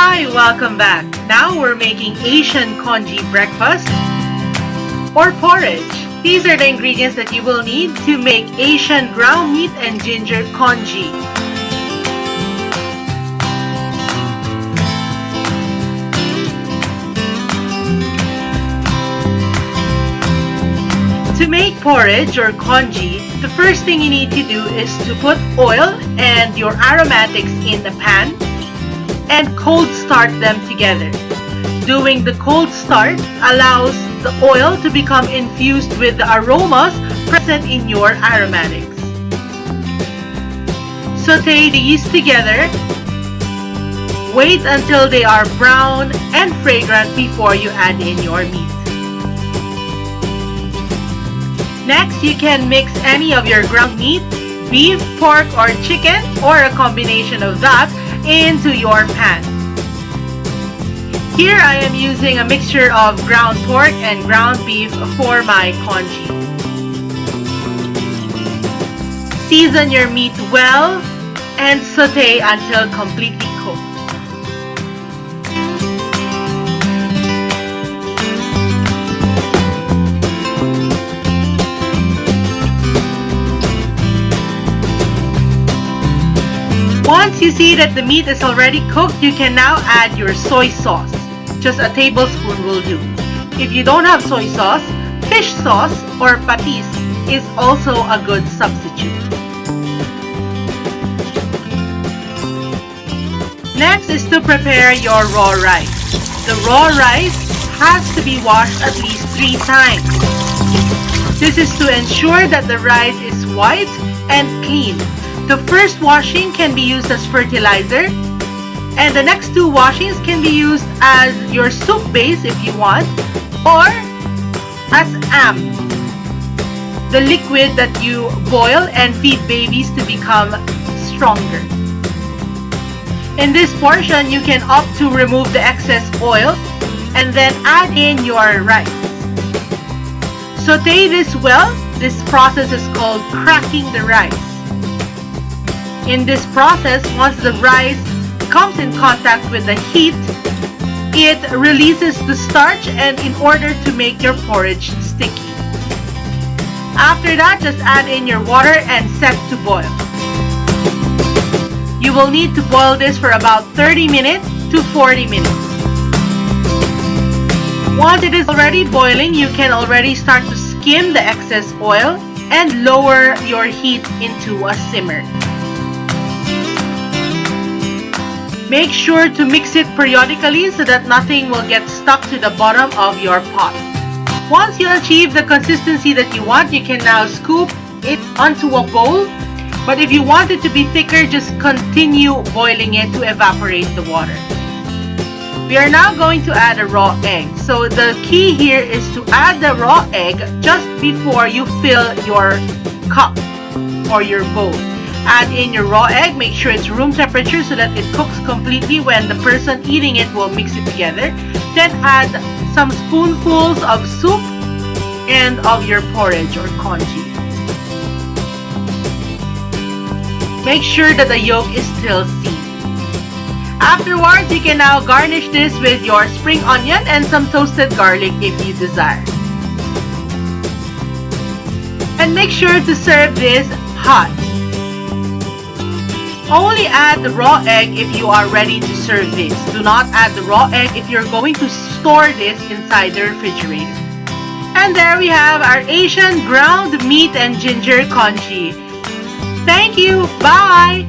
Hi, welcome back. Now we're making Asian congee breakfast or porridge. These are the ingredients that you will need to make Asian ground meat and ginger congee. To make porridge or congee, the first thing you need to do is to put oil and your aromatics in the pan and cold start them together. Doing the cold start allows the oil to become infused with the aromas present in your aromatics. Saute these together. Wait until they are brown and fragrant before you add in your meat. Next, you can mix any of your ground meat, beef, pork, or chicken, or a combination of that into your pan. Here I am using a mixture of ground pork and ground beef for my congee. Season your meat well and saute until completely cooked. Once you see that the meat is already cooked, you can now add your soy sauce. Just a tablespoon will do. If you don't have soy sauce, fish sauce or patis is also a good substitute. Next is to prepare your raw rice. The raw rice has to be washed at least 3 times. This is to ensure that the rice is white and clean. The first washing can be used as fertilizer, and the next 2 washings can be used as your soup base if you want, or as the liquid that you boil and feed babies to become stronger. In this portion, you can opt to remove the excess oil and then add in your rice. Saute this well. This process is called cracking the rice. In this process, once the rice comes in contact with the heat, it releases the starch and in order to make your porridge sticky. After that, just add in your water and set to boil. You will need to boil this for about 30 minutes to 40 minutes. Once it is already boiling, you can already start to skim the excess oil and lower your heat into a simmer. Make sure to mix it periodically so that nothing will get stuck to the bottom of your pot. Once you achieve the consistency that you want, you can now scoop it onto a bowl. But if you want it to be thicker, just continue boiling it to evaporate the water. We are now going to add a raw egg. So the key here is to add the raw egg just before you fill your cup or your bowl. Add in your raw egg, make sure it's room temperature so that it cooks completely. When the person eating it will mix it together. Then add some spoonfuls of soup and of your porridge or congee. Make sure that the yolk is still seasoned. Afterwards, you can now garnish this with your spring onion and some toasted garlic if you desire. And make sure to serve this hot. Only add the raw egg if you are ready to serve this. Do not add the raw egg if you're going to store this inside the refrigerator. And there we have our Asian ground meat and ginger congee. Thank you. Bye.